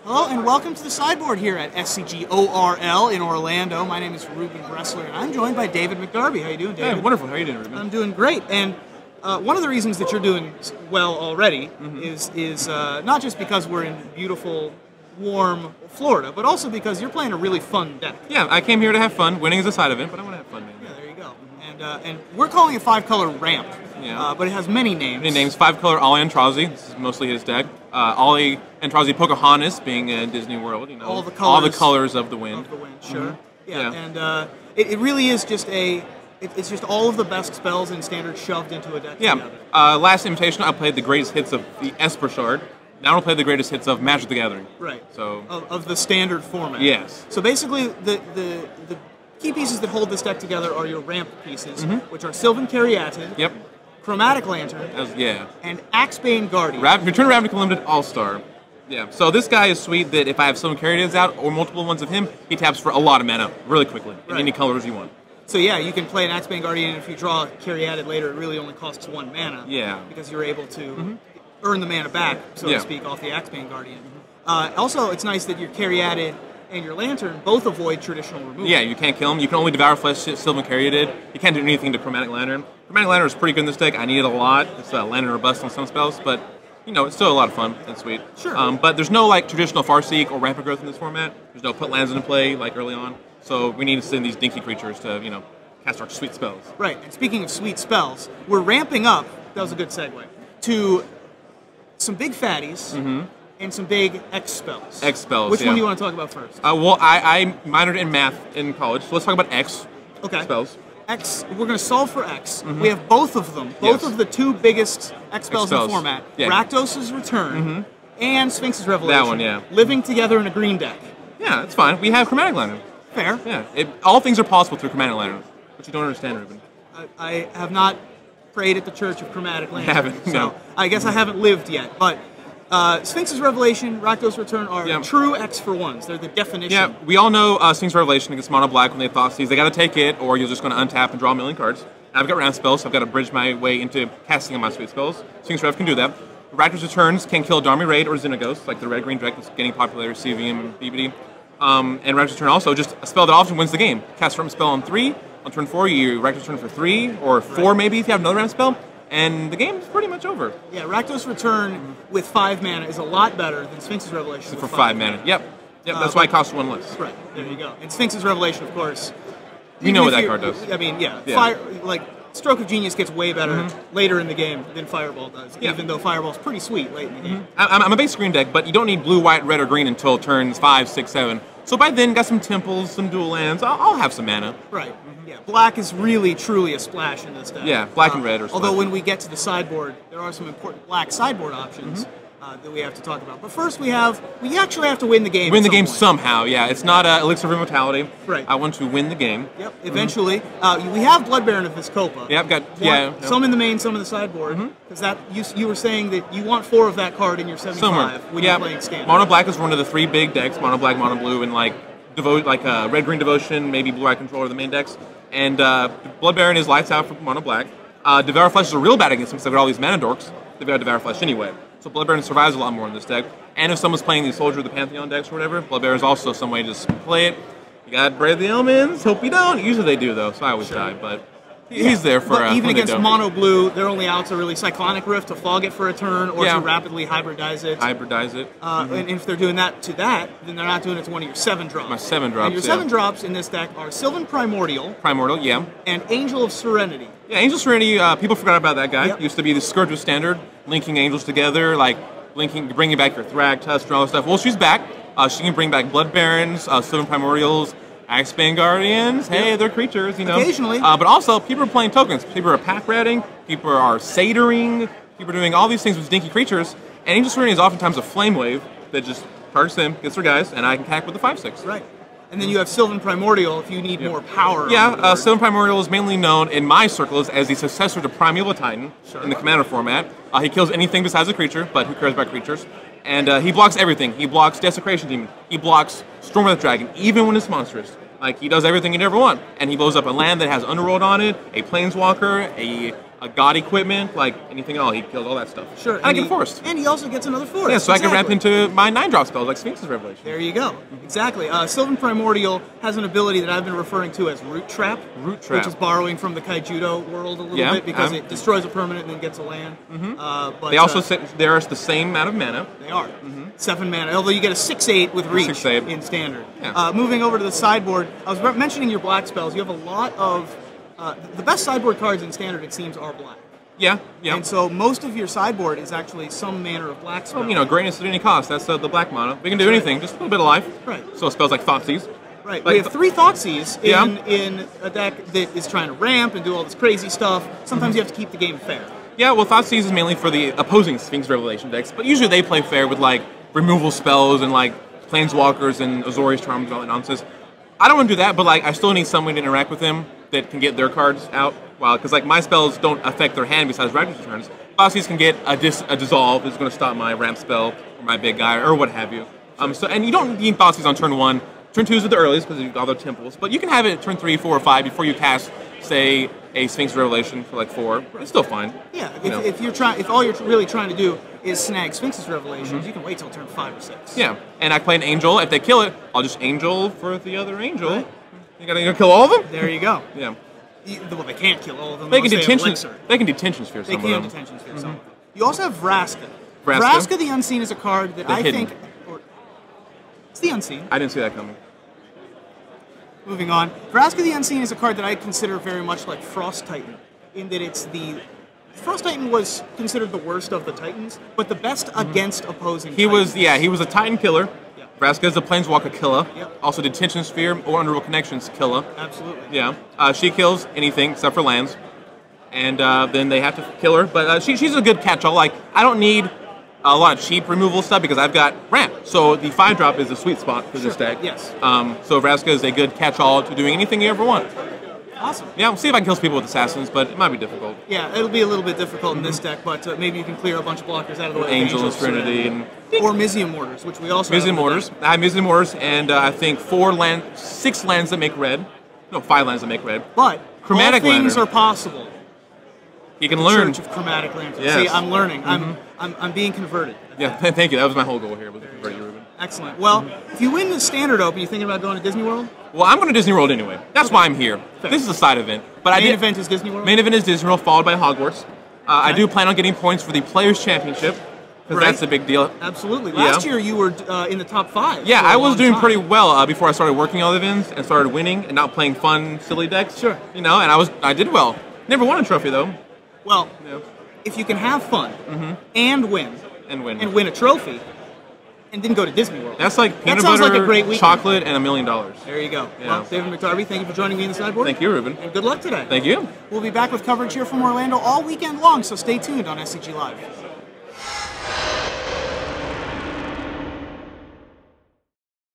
Hello and welcome to the sideboard here at SCGORL in Orlando. My name is Ruben Bressler and I'm joined by David McDarby. How you doing, David? Hey, wonderful. How are you doing, Ruben? I'm doing great. And one of the reasons that you're doing well already is not just because we're in beautiful, warm Florida, but also because you're playing a really fun deck. Yeah, I came here to have fun. Winning is a side of it, but I want to have fun, man. Yeah, there you go. And we're calling it 5-color ramp. Yeah. But it has many names. Many names. 5-color Ollie Antrazi. This is mostly his deck. Ollie Antrazi Pocahontas, being in Disney World. You know, all the colors of the wind. Sure. Yeah. And it really is just it's just all of the best spells and standards shoved into a deck together. Last Invitational, I played the greatest hits of the Esper Shard. Now I'll play the greatest hits of Magic the Gathering. Right. So of the standard format. Yes. So basically, the key pieces that hold this deck together are your ramp pieces, which are Sylvan Caryatid. Yep. Chromatic Lantern, and Axebane Guardian. Return Ravnica Limited All-Star. Yeah, so this guy is sweet that if I have some Caryatids out or multiple ones of him, he taps for a lot of mana really quickly in any colors you want. So yeah, you can play an Axebane Guardian, and if you draw a Caryatid later, it really only costs 1 mana. Yeah. Because you're able to earn the mana back, so to speak, off the Axebane Guardian. Also, it's nice that your Caryatid and your Lantern both avoid traditional removal. Yeah, you can't kill him. You can only Devour Flesh Sylvan Caryatid. You can't do anything to Chromatic Lantern. Chromatic Lantern is pretty good in this deck. I need it a lot. It's Lantern Robust on some spells, but you know, it's still a lot of fun and sweet. Sure. But there's no like traditional Farseek or Rampant Growth in this format. There's no put lands into play like early on. So we need to send these dinky creatures to, you know, cast our sweet spells. Right. And speaking of sweet spells, we're ramping up, that was a good segue, to some big fatties and some big X spells. X spells, Which one do you want to talk about first? Well, I minored in math in college, so let's talk about X spells. X, we're going to solve for X. We have both of them, both of the two biggest X spells in the format. Yeah. Rakdos' Return and Sphinx's Revelation. That one, living together in a green deck. Yeah, that's fine. We have Chromatic Lantern. Fair. Yeah, all things are possible through Chromatic Lantern, which you don't understand, Ruben. I have not prayed at the Church of Chromatic Lantern. I haven't, so no. I guess I haven't lived yet, but Sphinx's Revelation, Rakdos' Return are true X for ones. They're the definition. Yeah, we all know Sphinx's Revelation against mono black when they Thoughtseize. They got to take it, or you're just going to untap and draw a million cards. I've got ramp spells, so I've got to bridge my way into casting on my sweet spells. Sphinx's Rev can do that. Rakdos' Returns can kill Darmy Raid or Xenagos, like the red-green deck that's getting popular, CVM and BBD. And Rakdos' Return also just a spell that often wins the game. Cast a ramp spell on 3. On turn 4, you Rakdos' Return for 3, or 4 maybe if you have another ramp spell. And the game's pretty much over. Yeah, Rakdos' Return with 5 mana is a lot better than Sphinx's Revelation for 5 mana. Yep, that's why it costs 1 less. Right, there you go. And Sphinx's Revelation, of course. You know what that card does. I mean, yeah. Stroke of Genius gets way better later in the game than Fireball does, even though Fireball's pretty sweet late in the game. I'm a base green deck, but you don't need blue, white, red, or green until turns 5, 6, 7. So by then, got some temples, some dual lands. I'll have some mana. Right. Yeah. Black is really, truly a splash in this deck. Yeah, black and red are although when we get to the sideboard, there are some important black sideboard options that we have to talk about. But first, we actually have to win the game. Win the game somehow. Yeah, it's not Elixir of Immortality. Right. I want to win the game. Yep. Eventually, we have Blood Baron of Viscopa. Yeah, I've got some in the main, some in the sideboard. Because you were saying that you want 4 of that card in your 75 when you're playing Standard. Mono Black is one of the 3 big decks. Mono Black, Mono Blue, and Red Green Devotion, maybe Blue Eye Control are the main decks. And Blood Baron is lights out for Mono Black. Devour Flesh is a real bad against him because they've got all these mana dorks. They've got Devour Flesh anyway. So Blood Baron survives a lot more in this deck. And if someone's playing the Soldier of the Pantheon decks or whatever, Blood Baron is also some way to just play it. You got Brave the Elements. Hope you don't. Usually they do though, so I always die. But he's there for. But even against Mono Blue, their only outs are really Cyclonic Rift to fog it for a turn or to rapidly hybridize it. And if they're doing that, then they're not doing it to one of your 7 drops. My 7 drops. And your 7 drops in this deck are Sylvan Primordial. And Angel of Serenity. Yeah, Angel of Serenity. People forgot about that guy. Used to be the Scourge of Standard, linking angels together, bringing back your Thrag, Tusk, and all that stuff. Well, she's back. She can bring back Blood Barons, Sylvan Primordials, Axebane Guardians. Hey, they're creatures, you know. Occasionally. But also, people are playing tokens. People are pack ratting. People are satering. People are doing all these things with dinky creatures. And Angel of Serenity is oftentimes a flame wave that just targets them, gets their guys, and I can attack with the 5/6. Right. And then you have Sylvan Primordial if you need more power. Yeah, Sylvan Primordial is mainly known in my circles as the successor to Primeval Titan in the Commander format. He kills anything besides a creature, but who cares about creatures? And he blocks everything. He blocks Desecration Demon. He blocks Stormwrath Dragon, even when it's monstrous. Like, he does everything you never want. And he blows up a land that has Underworld on it, a Planeswalker, a god equipment, like anything at all. He kills all that stuff. Sure. And I get forced. And he also gets another force. Yeah, so I can ramp into my 9-drop spells like Sphinx's Revelation. There you go. Exactly. Sylvan Primordial has an ability that I've been referring to as Root Trap. Root Trap. Which is borrowing from the Kaijudo world a little bit because it destroys a permanent and then gets a land. They also they're the same amount of mana. They are. 7 mana, although you get a 6/8 with Reach 6/8. in Standard. Yeah. Moving over to the sideboard, I was mentioning your black spells. You have a lot of... the best sideboard cards in Standard, it seems, are black. Yeah, yeah. And so most of your sideboard is actually some manner of black spell. Well, you know, greatness at any cost. That's the black mana. We can do anything, just a little bit of life. Right. So spells like Thoughtseize. Right. Like, we have 3 Thoughtseize in a deck that is trying to ramp and do all this crazy stuff. Sometimes you have to keep the game fair. Yeah, well, Thoughtseize is mainly for the opposing Sphinx Revelation decks, but usually they play fair with, like, removal spells and, like, Planeswalkers and Azorius Charms and all that nonsense. I don't want to do that, but, like, I still need some way to interact with them that can get their cards out. Well, because, like, my spells don't affect their hand besides Raptor's returns. Thoughtseize can get a Dissolve that's going to stop my ramp spell or my big guy or what have you. And you don't need Thoughtseize on turn 1. Turn 2 is at the earliest because you've got other temples, but you can have it at turn 3, 4, or 5 before you cast, say, a Sphinx Revelation for like 4. It's still fine. Yeah, if all you're really trying to do is snag Sphinx's Revelations, you can wait till turn 5 or 6. Yeah, and I play an Angel. If they kill it, I'll just Angel for the other Angel. Right. You gotta kill all of them? There you go. Yeah. Well, they can't kill all of them. They can detention sphere some of them. They can detention sphere some of them. You also have Vraska. Vraska the Unseen is a card that I think... It's the Unseen. I didn't see that coming. Moving on. Vraska the Unseen is a card that I consider very much like Frost Titan, in that it's the... Frost Titan was considered the worst of the Titans, but the best against opposing Titans. He was a Titan killer. Yeah. Vraska is a Planeswalker killer. Yep. Also Detention Sphere or Underworld Connections killer. Absolutely. Yeah. She kills anything except for lands. And then they have to kill her. But she's a good catch-all. Like, I don't need a lot of cheap removal stuff because I've got ramp. So the 5-drop is a sweet spot for this deck. Yes. So Vraska is a good catch-all to doing anything you ever want. Awesome. Yeah, we'll see if I can kill people with Assassins, but it might be difficult. Yeah, it'll be a little bit difficult in this deck, but maybe you can clear a bunch of blockers out of the way. Angel and Trinity. Or Mizium Mortars, which we also Mizium Mortars. I have Mizium Mortars, and I think 6 lands that make red. No, 5 lands that make red. But Chromatic all things Lantern. are possible. You can learn. Church of Chromatic Lantern. Yes. See, I'm learning. I'm being converted. Yeah, thank you. That was my whole goal here, was to convert you, Ruben. Excellent. Well, if you win the Standard Open, you thinking about going to Disney World? Well, I'm going to Disney World anyway. That's why I'm here. Fair. This is a side event. But main event is Disney World? Main event is Disney World, followed by Hogwarts. I do plan on getting points for the Players' Championship, because that's a big deal. Absolutely. Last year you were in the top 5. Yeah, I was doing pretty well before I started working all the events and started winning and not playing fun, silly decks. Sure. You know, and I did well. Never won a trophy, though. Well, if you can have fun and win a trophy, and then go to Disney World. That's like peanut butter, like a great weekend. Chocolate, and $1 million. There you go. Yeah. Well, David McDarby, thank you for joining me in the sideboard. Thank you, Ruben. And good luck today. Thank you. We'll be back with coverage here from Orlando all weekend long, so stay tuned on SCG Live.